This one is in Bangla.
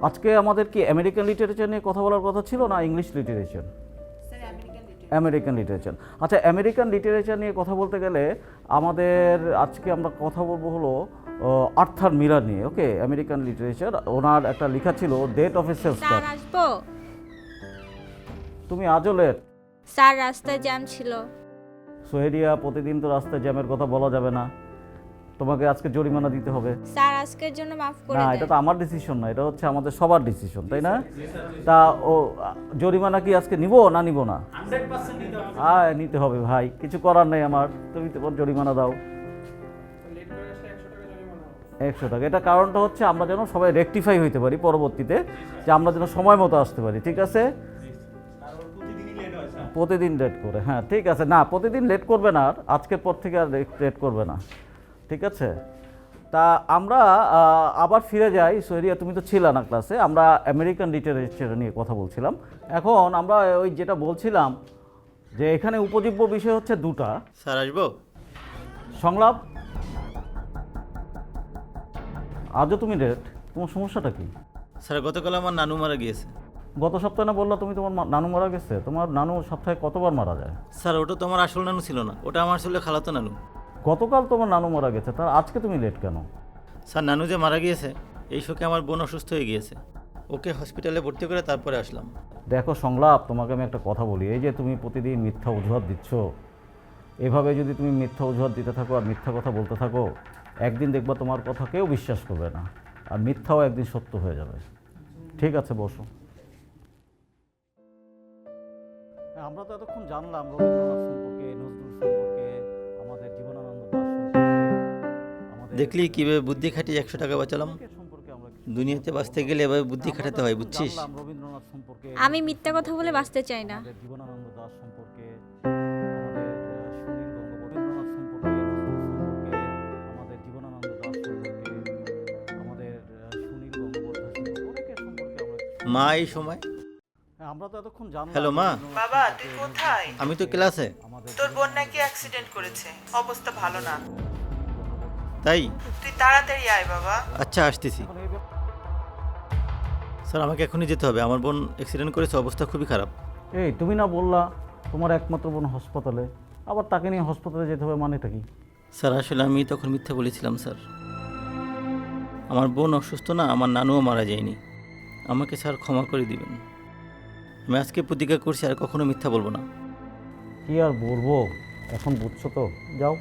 আজকে আমাদের কি আমেরিকান লিটারেচার নিয়ে কথা বলার কথা ছিল না ইংলিশ লিটারেচার? American literature. আচ্ছা, আমেরিকান লিটারেচার নিয়ে কথা বলতে গেলে আমাদের আজকে আমরা কথা বলবো হলো আর্থার মিলার নিয়ে। ওকে, আমেরিকান লিটারেচার, ওনার একটা লেখা ছিল date of a self sir আসবো? তুমি আজও লেট। স্যার রাস্তায় জ্যাম ছিল। সোহেরিয়া, প্রতিদিন তো রাস্তায় জ্যামের কথা বলা যাবে না, তোমাকে আজকে জরিমানা দিতে হবে। স্যার আজকের জন্য মাফ করে না, দেন। এটা তো আমার ডিসিশন না, এটা হচ্ছে আমাদের সবার ডিসিশন, তাই না? তা ও জরিমানা কি আজকে নিব না নিব না? 100% নিতে হবে। হ্যাঁ, নিতে হবে ভাই, কিছু করার নেই আমার। তুমি তো জরিমানা দাও 100 টাকা। এটা কারণটা হচ্ছে আমরা যেন সবাই রেকটিফাই হইতে পারি পরবর্তীতে, যে আমরা যেন সময় মতো আসতে পারি। ঠিক আছে? প্রতিদিনই লেট হয় স্যার। প্রতিদিন লেট করে, হ্যাঁ ঠিক আছে। না, প্রতিদিন লেট করবে না, আর আজকের পর থেকে আর লেট করবে না, ঠিক আছে? তা আমরা আবার ফিরে যাই। সোহেরিয়া, তুমি তো ছিল না ক্লাসে, আমরা আমেরিকান লিটারেচার নিয়ে কথা বলছিলাম। এখন আমরা ওই যেটা বলছিলাম যে এখানে উপজীব্য বিষয় হচ্ছে দুটা। স্যার আসবো? সংলাপ। আজও তুমি লেট, তোমার সমস্যাটা কি? স্যার গতকাল আমার নানু মারা গিয়েছে। গত সপ্তাহে না বললা তুমি তোমার নানু মারা গেছে? তোমার নানু সপ্তাহে কতবার মারা যায়? স্যার ওটা তো আমার আসল নানু ছিল না, ওটা আমার ছিল খালাতো নানু। গতকাল তোমার নানু মারা গেছে, তার আজকে তুমি লেট কেন? স্যার নানু যে মারা গিয়েছে এই শোকে আমার বোন অসুস্থ হয়ে গিয়েছে, ওকে হসপিটালে ভর্তি করে তারপরে আসলাম। দেখো সংলাপ, তোমাকে আমি একটা কথা বলি, এই যে তুমি প্রতিদিন মিথ্যা অজুহাত দিচ্ছ, এভাবে যদি তুমি মিথ্যা অজুহাত দিতে থাকো আর মিথ্যা কথা বলতে থাকো, একদিন দেখবা তোমার কথা কেউ বিশ্বাস করবে না, আর মিথ্যাও একদিন সত্য হয়ে যাবে। ঠিক আছে, বসো। আমরা তো এতক্ষণ জানলাম রবীন্দ্রনাথ সম্পর্কে, নজরুল সম্পর্কে, আমাদের জীবনানন্দ দাশ সম্পর্কে, দেখলি কীভাবে বুদ্ধি খাটিয়ে 100 টাকা বাঁচালাম। সম্পর্কে আমরা কিছু দুনিয়াতে বাঁচতে গেলে এভাবে বুদ্ধি খাটাতে হয়, বুঝছিস? জানলাম রবীন্দ্রনাথ সম্পর্কে, আমি মিথ্যা কথা বলে বাঁচতে চাই না। আমাদের জীবনানন্দ দাশ সম্পর্কে, আমাদের সুনীল গঙ্গোপাধ্যায়, রবীন্দ্রনাথ সম্পর্কে, নজরুল সম্পর্কে, আমাদের জীবনানন্দ দাশ সম্পর্কে, আমাদের সুনীল গঙ্গোপাধ্যায় সম্পর্কে, অনেকের সম্পর্কে আমরা মা এই সময়। হ্যাঁ, আমরা তো এতক্ষণ জানলাম। হ্যালো, মা। রবীন্দ্রনাথ বাবা, সম্পর্কে, তুই নজরুল কোথায়? সম্পর্কে, আমি তো ক্লাসে। আমাদের তোর বোন নাকি অ্যাক্সিডেন্ট করেছে, অবস্থা ভালো না। তাই? তুই তাড়াতাড়ি আয় বাবা। আচ্ছা, আসতেছি। এখন এই ব্যাপার- স্যার আমাকে এখনই যেতে হবে, আমার বোন অ্যাক্সিডেন্ট করেছে, অবস্থা খুবই খারাপ। এই তুমি না বললা তোমার একমাত্র বোন হাসপাতালে, আবার তাকে নিয়ে হাসপাতালে যেতে হবে, মানেটা কি? স্যার আসলে আমি তখন মিথ্যা বলেছিলাম স্যার। আমার বোন অসুস্থ না, আমার নানুও মারা যায়নি। আমাকে স্যার ক্ষমা করে দিবেন। আমি আজকে প্রতিজ্ঞা করছি আর কখনো মিথ্যা বলবো না। কি আর বলবো, এখন বুঝছো তো, যাও।